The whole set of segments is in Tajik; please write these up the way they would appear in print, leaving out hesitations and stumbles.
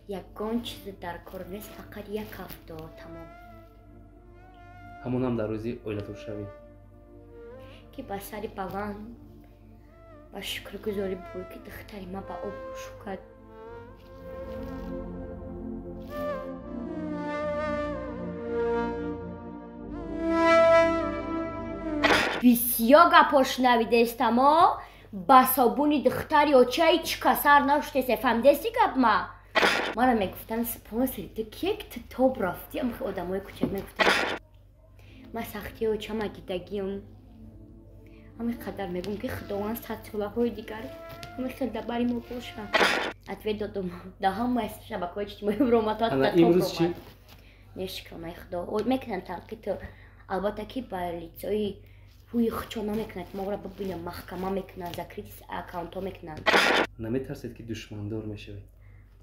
یگان چیز در کار نیست، فقط یک هفته تمام. همون هم در روزی اویلاتور شوی که با سری بلند با شکرگزاری بود که دختری ما با آب شکد. بسیار گپاش نویده است اما با صابونی دختری و چای چی کسر نشته سفهمدستی گپ ما را میگفتن سپانسری تو که یک تاب رفتی اما خیلی آدم های کوچک میگفتن ما سختی و چه مگیدگیم همین قدر میگم که خداوند سطوله های دیگر همین خیلی دبری ما باشم ادوی دادم ده هم شبکه های اجتماعی روماتات انا امروز چی؟ نشکر مای خدا میکنن تنقیط البته که با لیتسایی روی خچانا میکنن ما را ببینم محکمه میکنن زکریتیس اکاونت ها میکنن نمیترسید که دشمندار میشوی؟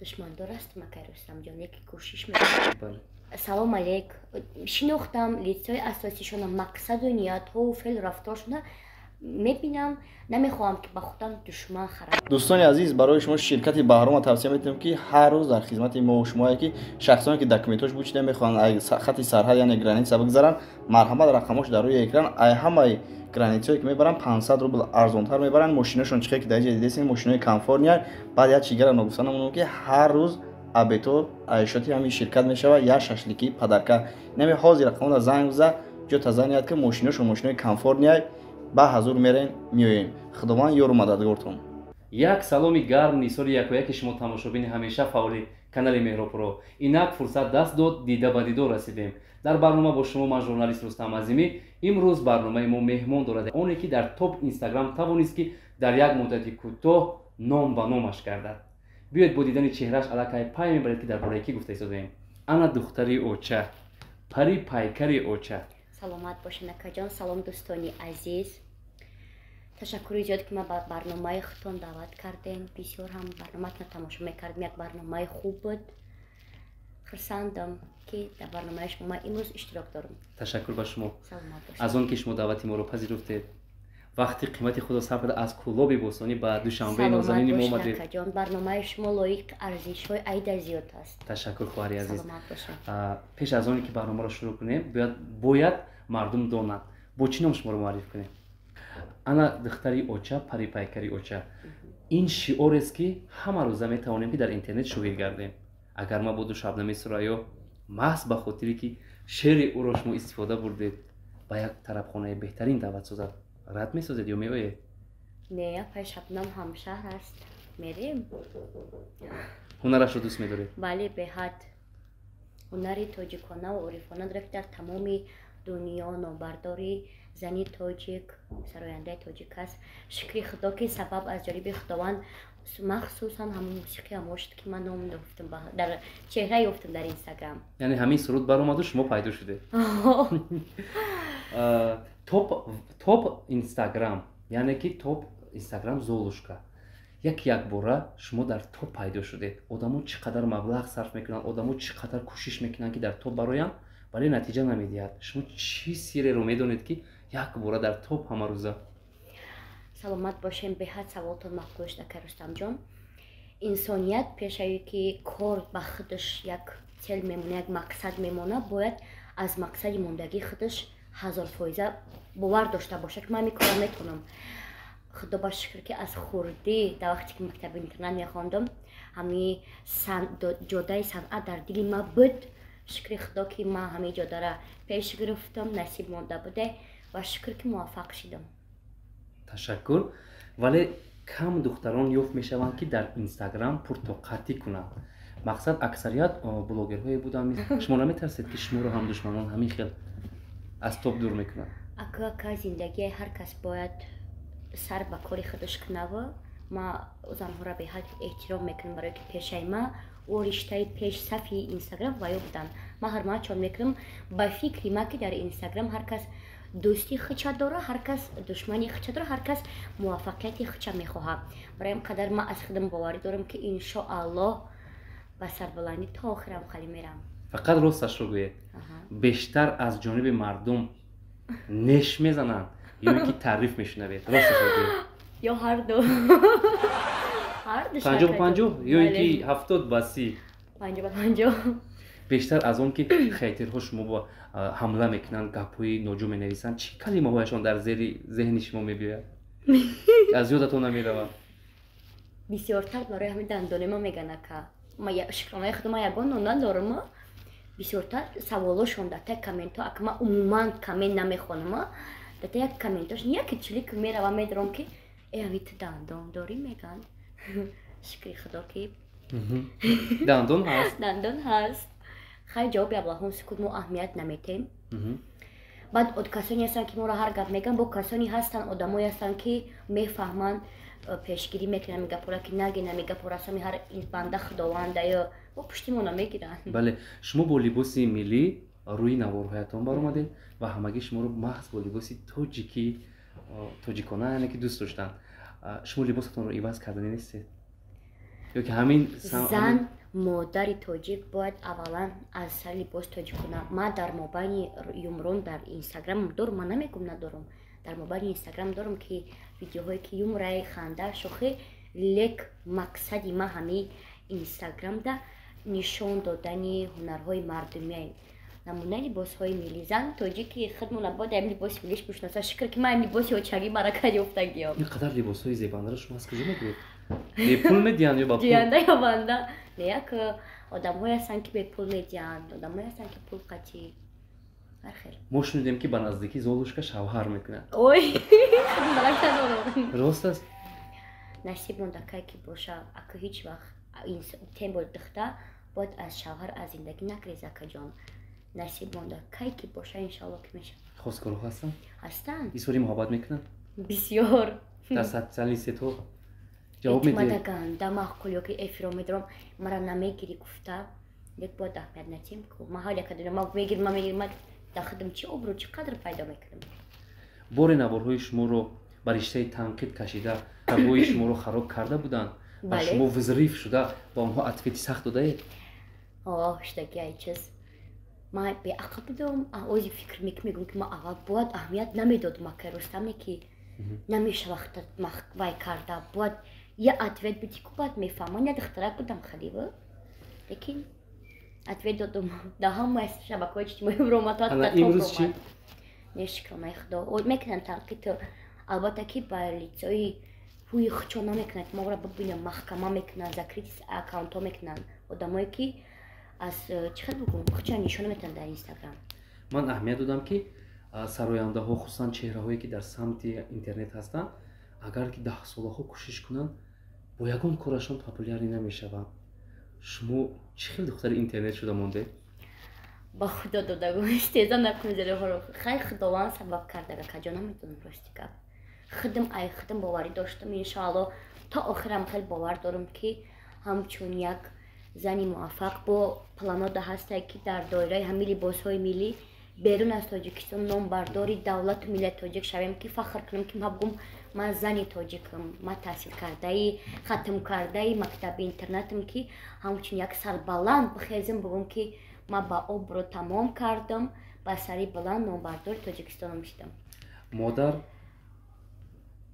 دشمندار است مکر رستم جان یکی کوشش میکنم. بله. سلام علیک. شناختم لیستای اساسیشون مقصد و نیت ها و فعل رفتارشون میبینم نمیخوام که با خودم دشمن خراب. دوستان عزیز برای شما شرکت بهرام توصیه میکنم که هر روز در خدمت ما و شما که شخصانی که داکیومنتاش بوچیده میخوان خط سرحد یعنی گرانیت بگذارن مرحمت رقمش در روی اکران همه گرانیتایی که میبرن 500 روبل ارزانتر میبرن ماشینشون چه که در دیدین ماشینای کالیفرنیا بعد یا چیگر نگفتنمون که هر روز ابیتو عیشاتی همین شرکت میشوه یا ششلیکی پدرکا نمی حاضر رقم زنگ بزن جو تزانیت که ماشینشون ماشینای کالیفرنیا با حضور میرین میوین خداوند یارو مددگارتون. یک سلامی گرم نیسوری یک شما تماشابین همیشه فعالی کانال مهرپرو اینک فرصت دست داد دیده به دیدار رسیدیم. در برنامه با شما من ژورنالیست رستم عظیمی. امروز برنامه ما مهمان دارد اونی که در توپ اینستاگرام توانست که در یک مدت کوتاه نام به نامش گردد. بیاید با دیدن چهرهش علاقه پای میبرید که درباره کی گفته ایستادیم. انا دختری اوچه پری پایکری اوچه. سلامت باشین اکا جان. سلام دوستانی عزیز. تشکر زیاد که ما با برنامه خودتون دعوت کردین. بسیار هم برنامه‌تون تماشا میکردم. یک برنامه خوب بود. خرسندم که در برنامه شما امروز اشتراک دارم. تشکر با شما. سلامت باشین. از اون که شما دعوت ما رو پذیرفتید. وقتی قیمت خود را صرف از کلوب بوستانی با دوشنبه نازنین ما اومدید. سلامت باشین برنامه شما لایق ارزش‌های عید زیاد است. تشکر خواهری عزیز. سلامت باشین. پیش از آنی که برنامه را شروع کنیم باید مردم دانند با چی نام شما رو معرفی کنیم. انا دختری اوچه پری پایکری اوچه این شعار است که همه روزه میتوانیم که در اینترنت شویر گردیم. اگر ما بود شبنمه سرایا محض به خاطری که شعر او را شما استفاده بردید با یک طربخانه بهترین دعوت سازد رد میسازید یا میآیید؟ نه پای شبنم همشهر است میریم. هنرش رو دوست میدارید؟ بله به حد. هنری تاجیکانه و عرفانه داره که در تمام دنیا نامبرداری زنی تاجیک سراینده تاجیک است. شکر خدا که سبب از جانب خداوند مخصوصا همون موسیقی هماشت که من نام گفتم در چهره یافتم در اینستاگرام. یعنی همین سرود بر اومد و شما پیدا شده. توپ اینستاگرام یعنی که توپ اینستاگرام زولوشکا یک باره شما در توپ پیدا شده. آدمو چقدر مبلغ صرف میکنن، آدمو چقدر کوشش میکنن که در توپ براین ولی نتیجه نمیدهد. شما چی سیری رو میدونید که یک باره در توپ همه روزه؟ سلامت باشین. به حد سوالتون مقبول شده که رستم جان. انسانیت پیشایی که کار به خودش یک cel میمونه، یک مقصد میمونه، باید از مقصد موندگی خودش 1000% باور داشته باشه که من میکنم میتونم. خدا با شکر که از خوردی در وقتی که مکتب اینترنت میخواندم همین جاده صنعت در دل ما بود. شکر خدا که ما همه جاده را پیش گرفتم، نصیب مانده بوده و شکر که موفق شدم. تشکر. ولی کم دختران یافت میشوند که در اینستاگرام پرتوقتی کنند. مقصد اکثریت بلاگرهای بودن. شما نمیترسید که شما رو هم دشمنان همین خیل از توپ دور میکنن؟ اکا زندگی هر کس باید سر به کاری خودش کنه و ما زنها را به حد احترام میکنم برای که پیشه ما و رشته پیش صفحه اینستاگرام وایو بودن. ما هر ما چون میکنم با فکری ما که در اینستاگرام هر کس دوستی خچه داره، هر کس دشمنی خچه داره، هر کس موفقیتی خچه میخواه. برای این قدر ما از خودم باوری دارم که انشاءالله با سربلندی تا آخرم خالی میرم. فقط راستش رو گوید. بیشتر از جانب مردم نش میزنن یا اینکه تعریف میشنوید؟ راستش رو گوید. یا هر دو. ҳарду 50-50 ё ин ки 70 ба 30 50-50 бештар аз он ки хейтерҳо шумо бо ҳамла мекунанд гапҳои ноҷо менависанд чӣ калимаҳояшон дар зери зеҳни шумо мебиёяд аз ёдатон намеравад бисёртар барои ҳамин дандонема мегана ка шукронаи худо ман ягон нона дорам бисёртар саволошон дата комментҳо ака ман умуман коммент намехонам дата як комментош яке чилик меравам медорам ки авит дандон дорӣ меган шукри худо ки дандон ҳаст дандон ҳаст хай ҷавоби аблаҳон сукут мо аҳамият наметем баъд од касоне ҳастанд ки моро ҳар гап меган бо касоне ҳастанд одамое ҳастанд ки мефаҳманд пешгирӣ мекунанд мегапора ки наге намегапора сами ҳар банда худованда ё бо пушти мо намегиранд бале шумо бо либоси миллӣ рӯи наворҳоятон баромадед ва ҳамагӣ шуморо маҳз бо либоси тоҷикона яъне ки дӯст доштанд шумо либосатонро иваз кардани нестед ё ки ҳамин зан модари тоҷик бояд аввалан аз сари либос тоҷикона ман дар мобайни юмрон дар инстаграмам дорам ман намегум надорам дар мобайни инстаграм дорам ки видеоҳое ки юмрай ханда шӯхӣ лек мақсади ман ҳамин инстаграмда нишон додани ҳунарҳои мардумия намунаи либосҳои милли зан тоҷики худмон набояд ҳамин либоси миллиш бишноса шукр ки ман ҳамин либоси очагӣ баракат ёфтагиам ин қадар либосҳои зебандаро шумо аз куҷо мегиред бепул медиҳанд ё ба пул ҷиянда ё банда як одамҳое ҳастанд ки бепул медиҳанд одамҳое ҳастанд ки пул қатӣ ҳархел мо шунидем ки ба наздикӣ золушка шавҳар мекунад ой балак надорам рост аст насиб монда кай ки боша ака ҳеҷ вақт тем бо духта бояд аз шавҳар аз зиндагӣ накрез акаҷон насиб монда кай ки боша иншалло ки меша хостгорҳо ҳастанд ҳастанд изҳори муҳаббат мекунанд бисёр дар сатҳи сетҳо ҷавоб медиҳед мадаганда маъқул ё ки эфиро медорам мара намегирӣ гуфта як бояд аҳамият натем ку ман ҳар яка дунё ман мегирам ман дар худам чӣ обрӯ чӣ қадр пайдо мекунам боре наворҳои шуморо ба риштаи танқид кашида рагои шуморо хароб карда буданд ва шумо визриф шуда ба онҳо атвети сахт додаед штаки ай чиз ман беақл будам ози фикр мегум ки ман аввал бояд аҳамият намедодам ака рустаме ки намеша вақта вай карда бояд я ответ буди ку бояд мефаҳмам я духтарак будам халива лекин ответ додам дар ҳамаи шабакаҳои иҷтимоӣ имрӯз чӣ не шукронаи худо мекунанд танқид албатта ки ба лицои ҳуи хучо намекунанд ки мора бибинам маҳкама мекунанд закрити аккаунтҳо мекунанд одамое ки аз чӣ хел бигӯм хучо нишона метавонанд дар инстаграм ман аҳамият додам ки сарояндаҳо хусусан чеҳраҳое ки дар самти интернет ҳастанд агар ки 10 солаҳо кӯшиш кунанд бо ягон корашон популярӣ намешаванд шумо чӣ хел духтари интернет шуда мондед ба худо додагум истеза накун зероҳоро хай худованд сабаб кардага каҷо намедонам рости гап худам боварӣ доштам иншоалло то охирам хел бовар дорам ки ҳамчун як зани муваффақ бо планода ҳастае ки дар доираи ҳамин либосҳои миллӣ берун аз тоҷикистон номбардори давлату миллати тоҷик шавем ки фахр кунам ки ман бигӯм ман зани тоҷикам ман таҳсил кардаи хатм кардаи мактаби интернатам ки ҳамчун як сарбаланд бихезам бигӯм ки ман ба обро тамом кардам ба сари баланд номбардори тоҷикистонам шудам модар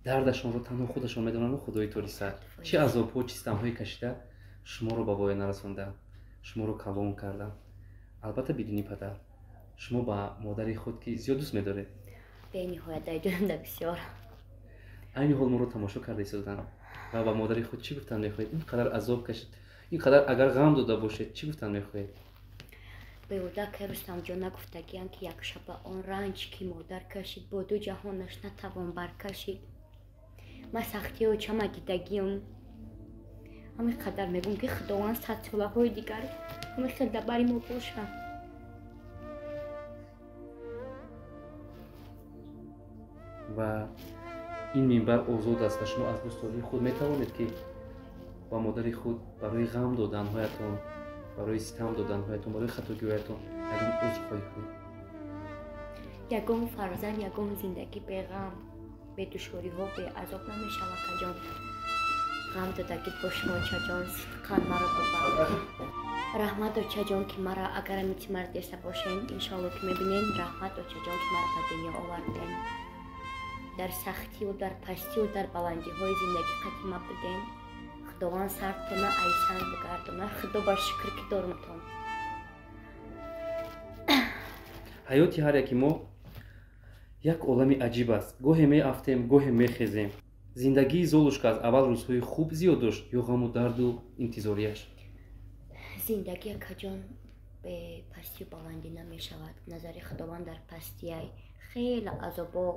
дардашонро танҳо худашон медонанд худои торисар чӣ азобҳо чӣ ситамҳое кашида шуморо ба воя нарасонданд шуморо калон карданд албатта бидуни падар шумо ба модари худ ки зиёд дӯст медоред бениҳоят дайҷонанда бисёр айни ҳол моро тамошо карда истоданд ва ба модари худ чӣ гуфтан мехоҳед ин қадар азоб кашид ин қадар агар ғам дода бошед чӣ гуфтан мехоҳед беҳуда ки рустамҷон нагуфтагиям ки якшаба он ранҷ ки модар кашид бо ду ҷаҳонаш натавон баркашид ман сахтиҳои чама дидагиам ҳамин қадар мегӯм ки худованд садсолаҳои дигар ҳамин хел дар бари мо бошад ва ин минбар озод аст ва шумо аз дӯстдории худ метавонед ки ба модари худ барои ғам доданҳоятон барои ситам доданҳоятон барои хатогиҳоятон ягон узр хоҳӣ кунед ягон фарзанд ягон зиндагӣ беғам бедушвориҳо беазоб намешавад акаҷон ғам додагит бо шумо очаҷон сидқан маро бубар раҳмат очаҷон ки мара агар амити мара деста бошен иншоалло ки мебинен раҳмат очаҷон ки мара ба дунё оварден дар сахтию дар пастию дар баландиҳои зиндагӣ қадима будем худованд сартона айсан бигардона худо ба шукр ки дорумтон. ҳаёти ҳар яки мо як олами аҷиб аст. Гоҳе меафтем, гоҳе мехезем. Зиндагии Золушка аз аввал рӯзҳои хуб зиёд дошт ё ғаму дарду интизорияш? Зиндагӣ акаҷон бе пастию баландӣ намешавад. Назари худованд дар пастияй хела азобо,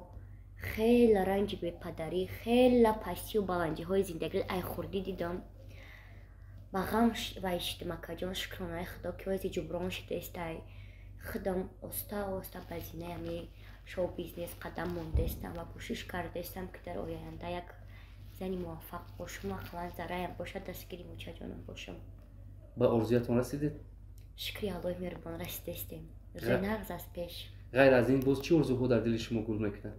хела ранҷи бепадарӣ, хела пастию баландиҳои зиндагӣ ай хурдӣ дидам. Ба ғам вай шидам акаҷон, шукронаи худо ки ози ҷуброн шидестай. Худам оста оста ба зинаями шоу бизнес қадам мондестам ва кӯшиш кардестам ки дар оянда як зани муваффақ бошам, ақлан зараям бошад, дастгири мучаҷонам бошам. Ба орзуятон расидед? Шукри Аллоҳи меҳрубон расидестем. рӯзи нағз аст пеш. ғайр аз ин боз чӣ орзуҳо дар дили шумо гул мекунад?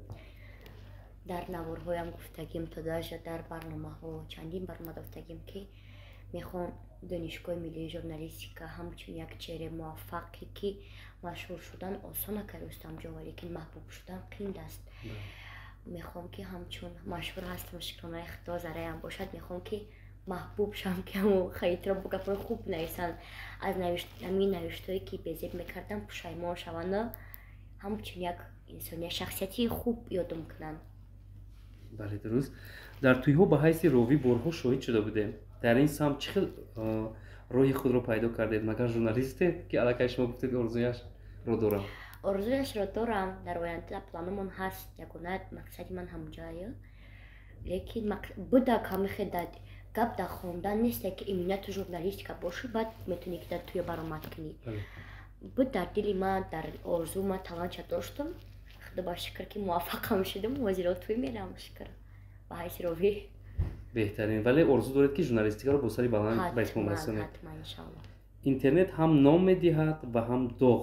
дар наворҳоям гуфтагим то даже дар барномаҳо чандин барнома дофтагим ки мехоҳам донишгоҳи миллии журналистика ҳамчун як чеҳраи муваффақе ки машҳур шудан осон ака Рустамҷон, валекин маҳбуб шудан қин аст. мехоҳам ки ҳамчун машҳур ҳастам, шукронаи худо зараям бошад, мехоҳам ки маҳбуб шавам, ки ҳамо хаитро бо гапҳои хуб нависанд, аз ҳамин навиштҳое ки безеб мекардам пушаймон шаванд, ҳамчун як инсоният шахсияти хуб ёдом кунанд. бале дуруст. дар тӯйҳо ба ҳайси ровӣ борҳо шоҳид шуда будем. дар ин самт чӣ хел роҳи худро пайдо кардед? Магар журналистед ки аллакай шумо гуфтед орзуяшро дорам? Орзуяшро дорам, дар оянда планамон ҳаст, ягона мақсади ман ҳамҷая. лекин буда камихедад гап дар хондан несте ки имина ту журналистика боши баъд метавонӣ ки дар тӯя баромад кунӣ. буд дар дили ман, дар орзу ман таланча доштам. худо ба шукр ки муваффақам шудам, ҳозиро тӯй мерам шукр ба ҳайси ровӣ. беҳтарин. вале орзу доред ки журналистикаро бо сари баланд ба итмом расонед. ҳатман иншаллоҳ. интернет ҳам ном медиҳад ва ҳам доғ.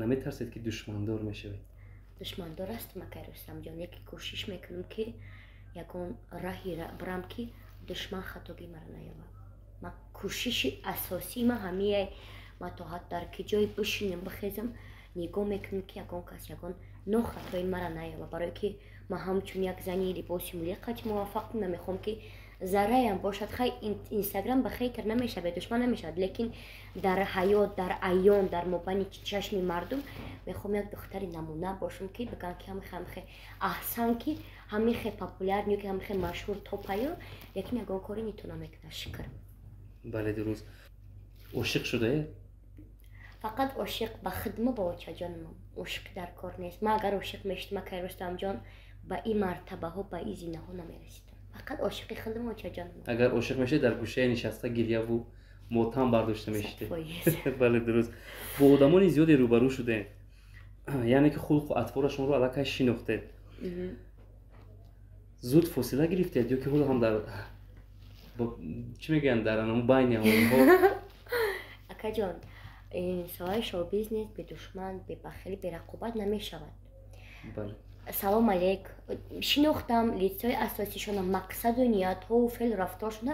наметарсед ки душмандор мешавед? душмандор ҳастам акай Рустамҷон, яке кӯшиш мекунам ки ягон раҳи барам ки душман хатоги мара наёбад. ман кӯшиши асосии ман ҳамияй, ман то ҳад дар ки ҷои бишинам бихезам нигоҳ мекунам ки ягон кас ягон нохатои мара наёбад, барое ки ман ҳамчун як зани либоси мулиқати муваффақ намехоҳам ки зараям бошад. хай инстаграм ба хейтер намешавад, душман намешавад, лекин дар ҳаёт, дар аён, дар мобайни чашми мардум мехоҳам як духтари намуна бошам ки бигӯям ки ҳамихе аҳсан, ки ҳамихе популярни, ки ҳамихе машҳур топаю, лекин ягон кори метавонам мекунам. шукр. бале дуруст. ошиқ шудаед? фақат ошиқ ба хидма ба очаҷонам, ошиқ дар кор нест. ман агар ошиқ мешудам акай Рустамҷон, ба ин мартабаҳо, ба ин зинаҳо намерасидам. фақат ошиқи хидма очаҷонам. агар ошиқ мешед дар гӯшае нишаста гирьяву мотам бардошта мешидед. бале дуруст. бо одамони зиёде рӯбарӯ шудем, яъне ки хулқу атвора шуморо аллакай шинохтед. зуд фосила гирифтед ё ки ҳоло ҳам дар чӣ мегӯянд дар байни ҳолҳо? акаҷон, соҳаи шоу-бизнес бедушман, бебахилӣ, берақобат намешавад. салом алейк, шинохтам лицои асосишона, мақсаду ниятҳоу феълу рафторшона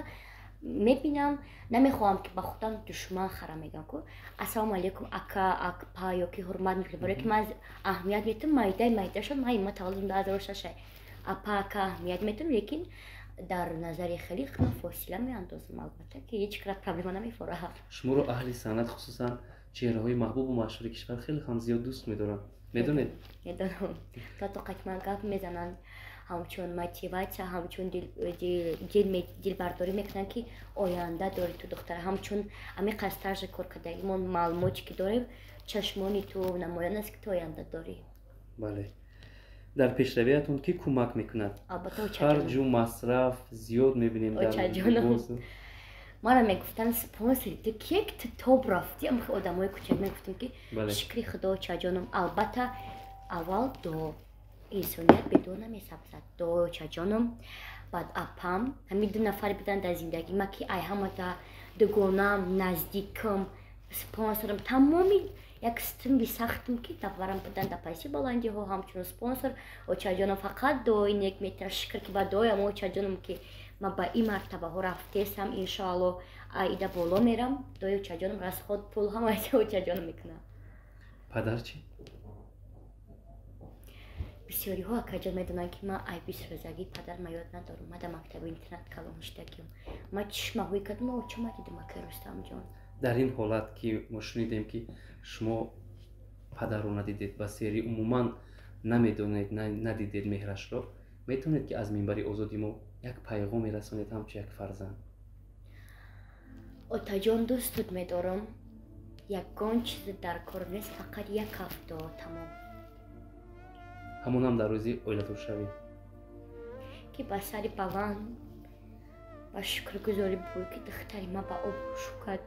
мебинам, намехоҳам ки ба худам душман хара мегӯям ку ассалому алейкум ака, акпа ёки ҳурмат мекунам, барое ки ман аҳамият метам майда шуд, ман има таваллудум 2006 апа ака аҳамият метам, лекин дар назари халиқ фосила меандозам, албатта ки ҳеҷ кара проблема намефораҳад. шуморо аҳли санъат хусусан чеҳраҳои маҳбубу машҳури кишвар хеле ҳам зиёд дӯст медоранд. медонед? медонам. то тоқатман гап мезананд, ҳамчун мотиватсия, ҳамчун дилбардорӣ мекунанд ки оянда дори ту духтара, ҳамчун амиқас тарзи кор кардагимон маълумоте ки дорем, чашмони ту намоён аст ки ту оянда дорӣ. бале. дар пешравиятон кӣ кӯмак мекунад? албатта ҳарҷу масраф зиёд мебинем очаҷонам. мана мегуфтанд спонсори ту як титоб рафти, амихе одамои кӯчак мегуфтем ки шукри худо очаҷонам. албатта аввал дуо, инсоният бе дуо намесабзад. дуо очаҷонам, баъд апам, ҳамин ду нафар буданд дар зиндагима ки ай ҳамата дугонам, наздикам, спонсорам, тамоми як стимби сахтам ки даварам будан дар пайси баландиҳо, ҳамчун спонсор очаҷонам. фақат дуои нек метавонад, шукр ки ба дуоям очаҷонам ки ман ба ин мартабаҳо рафтесам, иншоаллоҳ аида боло мерам. дуои очаҷонам, расход пул ҳамаи очаҷонам мекунам. падар чӣ? бисёриҳо акаҷон медонанд ки ман айбисрӯзагӣ падарма ёд надорам. Ма дар мактаби интернат калон иштагиам. Ма чишмаҳои кадом очама дидам ака Рустамҷон. дар ин ҳолат ки мо шунидем ки шумо падарро надидед ба сери умуман намедонед надидед меҳрашро, метавонед ки аз минбари озоди мо як пайғоме расонед ҳамчун як фарзанд? Отаҷон дӯстут медорам. Ягон чизи дар кор нест, фақат як ҳафта тамом. ҳамонам дар рӯзи оиладоршавӣ Ки ба сари баланд ба шукргузорӣ буд ки духтари ма ба об шукад.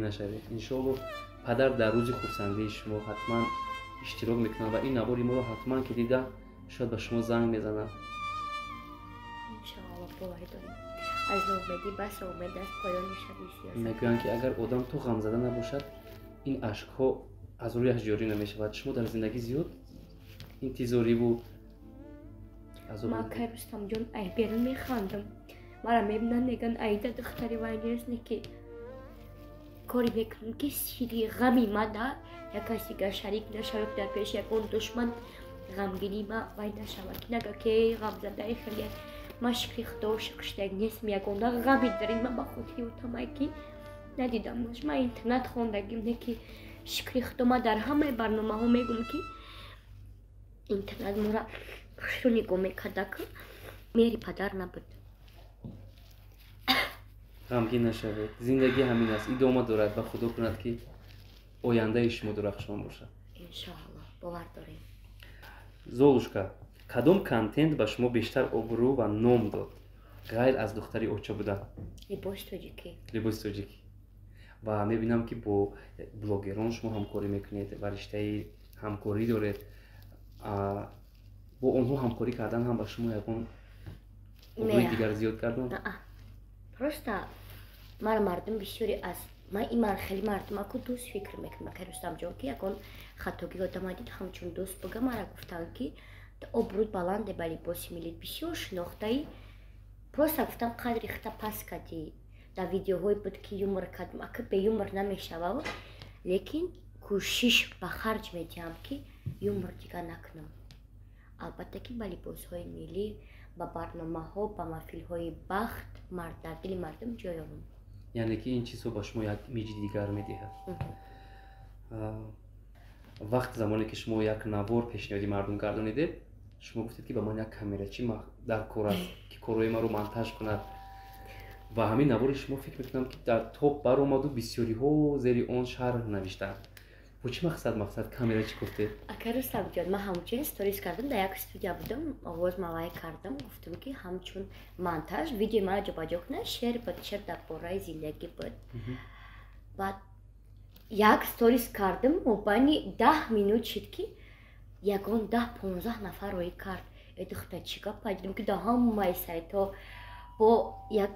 нашавед. иншоалло падар дар рӯзи хурсандии шумо ҳатман иштирок мекунад ва ин навори моро ҳатман ки дида шояд ба шумо занг мезанад. иншоалло боварӣ дорем. аз ноумедӣ бас умед аст поён мешавӣ сиёсат. мегӯянд ки агар одам то ғамзада набошад ин ашкҳо аз рӯяш ҷорӣ намешавад. шумо дар зиндагӣ зиёд интизориву ма кай Рустамҷон ай берун механдам. мара мебинанд мегӯянд аида духтари вай нест ки кори мекунем ки сири ғами ма дар як касигар шарик нашавад, дар пеши ягон душман ғамгинӣ ма вай нашавад ки нага ки ғамзадаи хеле ма шикри худо ошиқ шудак нестм. ягона ғами дарин ма ба хотири утамай ки надидамаш. ма интернет хондагим не ки шикри худо ма дар ҳамаи барномаҳо мегӯм ки интернет мора шо нигоҳ мекарда ки мери падар набуд. ғамгин нашавед. зиндагӣ ҳамин аст, идома дорад ва худо кунад ки ояндаи шумо дурахшон бошад. иншоалло бовар дорем. золушка, кадом контент ба шумо бештар обрӯ ва ном дод ғайр аз духтари оча будан? либоси тоҷикӣ. либоси тоҷикӣ. ва мебинам ки бо блогерон шумо ҳамкорӣ мекунед ва риштаи ҳамкорӣ доред. бо онҳо ҳамкорӣ кардан ҳам ба шумо ягон обрӯи дигар зиёд гардон? просто мара мардум бисёре аз ман иман хеле мардумаку дӯст фикр мекунам ки Рустамҷон ки ягон хатоги одама дид ҳамчун дӯст буга мара гуфтанд ки обрӯд баланде ба либоси миллӣ бисёр шинохтаӣ. просто гуфтам қадри худа паст кардӣ. дар видеоҳое буд ки юмор кардам ака бе юмор намешавам, лекин кӯшиш ба харҷ медиҳам ки юмор дигар накунам. албатта ки ба либосҳои миллӣ, ба барномаҳо, ба маҳфилҳои бахт дар дили мардум ҷой ёбам. яъне ки ин чизҳо ба шумо як имиҷи дигар медиҳад. вақт замоне ки шумо як навор пешниҳоди мардум гардонидед, шумо гуфтед ки ба ман як камерачӣ дар кор аст ки корҳои маро монтаж кунад. ва ҳамин навори шумо фикр мекунам ки дар топ баромаду бисёриҳо зери он шарҳ навиштанд. бо чӣ мақсад камерачӣ гуфтед? ака Рустамҷон, ман ҳамчун сторис кардам, дар як студия будам, овоз мавай кардам, гуфтам ки ҳамчун монтаж видеои мара ҷобаҷо кунад, шеър буд, шеър дар бораи зиндагӣ буд. баъд як сторис кардам, мобайни 10 минут шуд ки ягон 10-15 нафар роӣ кард. духта чӣ гапа? дидам ки дар ҳамаи сайтҳо бо як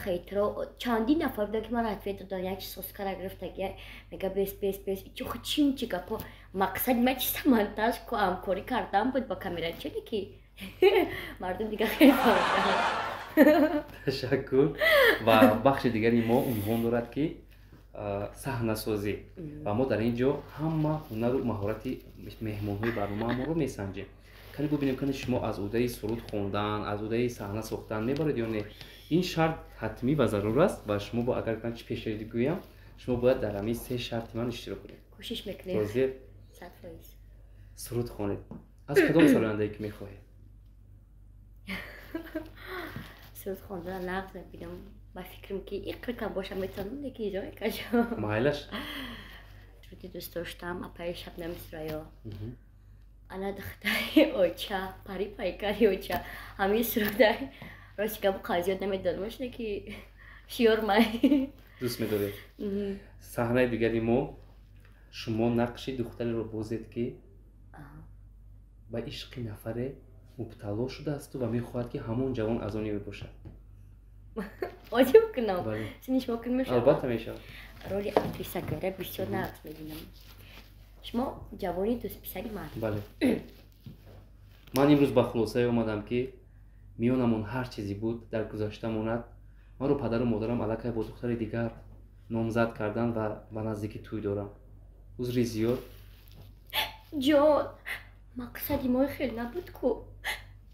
хайтро чандин нафар буданд ки мара ответ доданд. як соскара гирифтаги мега бес чихо чи гапо мақсади ма чиста монтаж ку ҳамкорӣ кардан буд ба камерачине ки мардум дигар хеле фаҳмиданд. ташаккур. ва бахши дигари мо унвон дорад ки саҳнасозӣ ва мо дар ин ҷо ҳама ҳунару маҳорати меҳмонҳои барномаамонро месанҷем. кани бубинем кани шумо аз удаи суруд хондан, аз удаи саҳна сохтан мебаред ё не? ин шарт ҳатмӣ ва зарур аст ва шумо бо агар ман чӣ пешниҳодӣ гӯям, шумо бояд дар ҳамин се шарти ман иштирок кунед. кӯшиш мекунем. ҳозир 100%. суруд хонед. аз кадом солояндае ки мехоҳед? суруд хондан лағз мебинам. ба фикрам ки иқрикам бошам метавонам лекин иҷо мекашам. майлаш дуруди дӯст доштам апаи шабнами сурайё, ана духтари оча, пари пайкари оча, ҳамин сурудай рости гапу қазиёт намедонамаш не ки шиёрмай дӯст медоред. саҳнаи дигари мо шумо нақши духтареро бозед ки ба ишқи нафаре мубтало шудааст ва мехоҳад ки ҳамон ҷавон аз он бошад. عجیب کنم بله. سنش ممکن میشه албатта мешавад. رولی اکتریسا گره بسیار نقص میبینم شما جوانی دوست پسری مرد бале ман имрӯз ба хулосае омадам ки миёнамон ҳар чизе буд дар гузашта монад. маро падару модарам аллакай бо духтари дигар номзад кардан ва ба наздикӣ тӯй дорам. узри зиёд. جان مقصدی ما خیلی نبود کو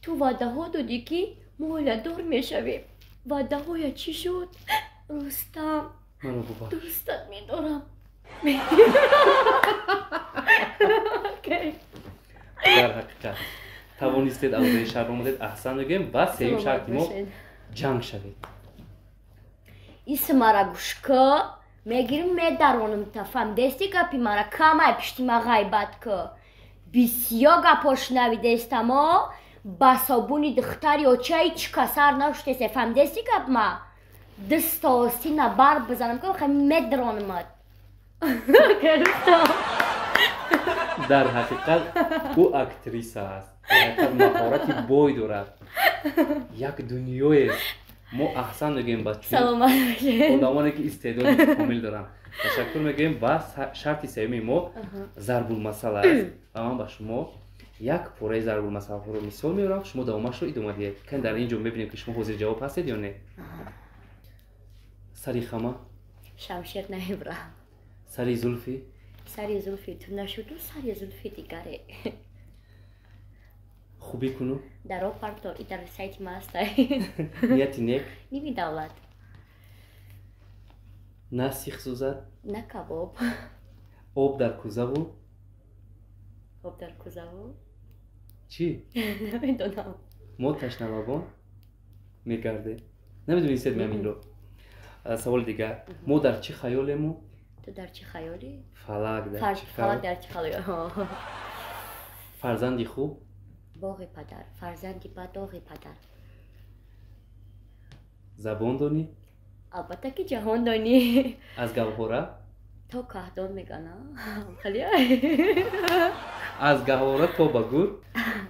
تو وعده ها دادی که ما دار میشویم وعده های چی شد رستم маро бубахш. دوستت میدارم дар ҳақиқат тавонистед авзои шарм омадед аҳсан мегӯем ва сеюм шарти мо ҷанг шавед. ایس مرا گوش که میگیرم میدارونم تفهم دستی گپی مرا کامای پشتی ما غیبت که بسیار گپاش نویده اما بسابونی دختری و چای چی کسر نشته سفهم دستی گپ ما دست آستی نبر بزنم که بخواه میدارونمت дар ҳақиқат ӯ актриса аст. маҳорати бой дорад. як дунёест. мо аҳсан мегӯем ба سلامت باشید одамоне ки истеъдоди комил доранд. ташаккур мегӯем ба шарти сеюми мо зарбулмасал аст ва ман ба шумо як пораи зарбулмасалҳоро мисол меорам. шумо давомашро идома диҳед. кан дар ин ҷо мебинем ки шумо ҳозири ҷавоб ҳастед ё не. сари хама شمشیر نمیبرم сари зулфи سری زلفی تو نشد و سری زلفی دیگره хубӣ куну در آپارتو ای در سایت ما هسته нияти нек نیمی دولت на сих сӯзад نه کباب об дар кӯзаву آب در کوزه‌و чӣ نمیدونم мо ташналабон мегарде намедонӣ сед меаминро. саволи дигар мо дар чӣ хаёлему. تو در چی خیالی؟ фалак дар чӣ فلک хаёл. در چی خیالی؟ фарзанди хуб باغ پدر فرزندی با داغ پدر забон донӣ البته که جهان دانی аз гавҳора تو کهدان میگن خیلی аз гаҳора то ба гур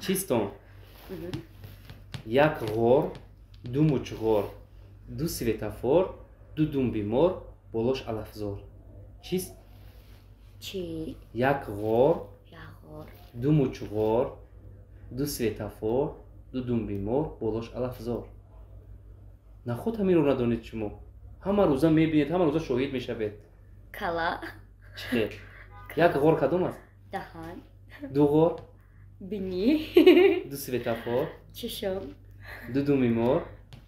чистон. як ғор ду мучғор ду светафор ду думби мор болош алафзор. чист. چی؟ як ғор یغور ду мучғор ду светафор ду думби мор болош алафзор. нахуд ҳаминро надонед шумо. ҳама рӯза мебинед, ҳама рӯза шоҳид мешавед. کلا чӣ хел. як ғор кадом аст. دهان ду ғор بینی ду светафор چشم ду думби мор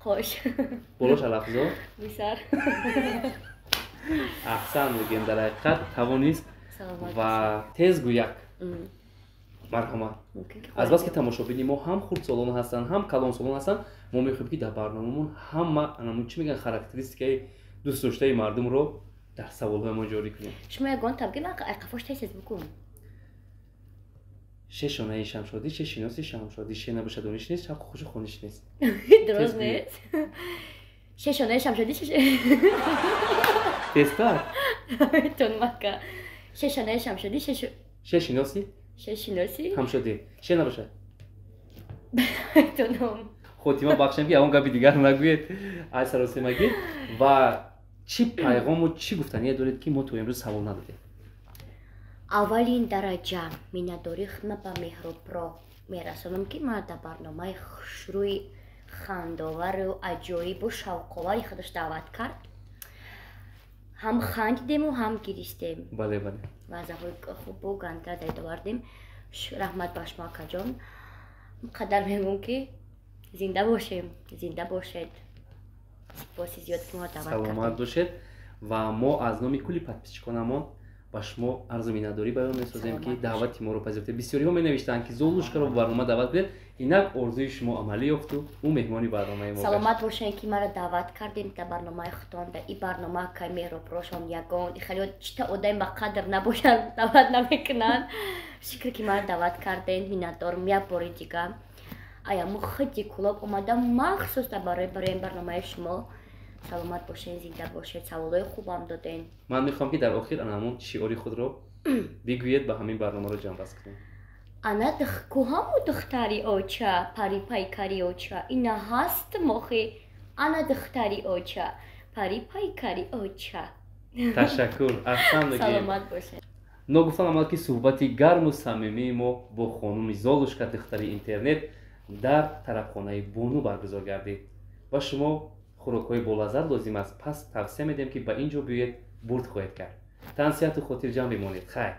خوش болош алафзор. بسر аҳсан мегӯем. дар ҳақиқат тавонист سلامت ва тез гӯяк. باشی. марҳамат. ممکن که азбаски тамошобини мо ҳам хурдсолон ҳастанд, ҳам калонсолон ҳастанд, мо мехоҳем ки дар барномамон ҳама анамон чӣ мегӯянд характеристикаи дӯстдоштаи мардумро дар саволҳоямон ҷорӣ кунем. شما یگان تبگی من قفاش تیسیز بکن шешонаи шамшодӣ шешиноси шамшодӣ ше набошад дониш нест шавқу хушу хониш нест. درست نیست ششانه شمشادی тезтар. تون مکه ششانه شمشادی шешиноси ششیناسی ҳамшодӣ ше набошад. تونم хотима бахшем ки ягон гапи дигар нагӯед. ай саросемагӣ ва чӣ пайғому чӣ гуфтание доред ки мо то имрӯз савол надодем. اولین درجه مینداری خدمت به مهربرو میرسونم که ما در برنامه خوشروی خنداور و عجایب و شوق‌آور خودش دعوت کرد هم خندیدیم و هم گریستیم бале бале. وضعهای خوب و گنده دید آوردیم رحمت باش ماکا جان قدر میگم که زنده باشیم زنده باشید سپاسی زیاد که ما دعوت саломат کردیم бошед ва мо аз номи кулли подписчиконамон ба шумо арзу миннатдорӣ баён месозем ки Саломат даъвати моро пазирфтед. бисёриҳо менавиштанд ки золушкаро ба барнома даъват кунед. инак орзуи шумо амалӣ ёфту. ӯ меҳмони барномаи мо гашт. سلامت باشین که مرا دعوت کردین در برنامه خودتان در این برنامه که مهرب روشان یگان خیلی چطور آدم با قدر نباشن دعوت نمیکنن شکر که مرا دعوت کردین میندارم یک بار دیگه ایامو خیلی کلاب اومدم مخصوص برای این برنامه شما سلامت باشین زنده باشید سوالای خوبم دادین ман мехоҳам ки дар охир анамон шиори худро бигӯед ба ҳамин барномаро ҷамъбаст кунем. ана кӯҳаму духтари оча пари пайкари оча ина ҳаст мохи ана духтари оча пари пайкари оча. ташаккур, аҳсан мегӯем. саломат бошед. ногуфтан омад ки суҳбати гарму самимии мо бо хонуми золушка духтари интернет дар тарабхонаи бону баргузор гардид. ва шумо хӯрокҳои болаззат лозим аст, пас тавсия медиҳем ки ба ин ҷо биёед бурд хоҳед кард. тансияту хотирҷам бимонед. хайр.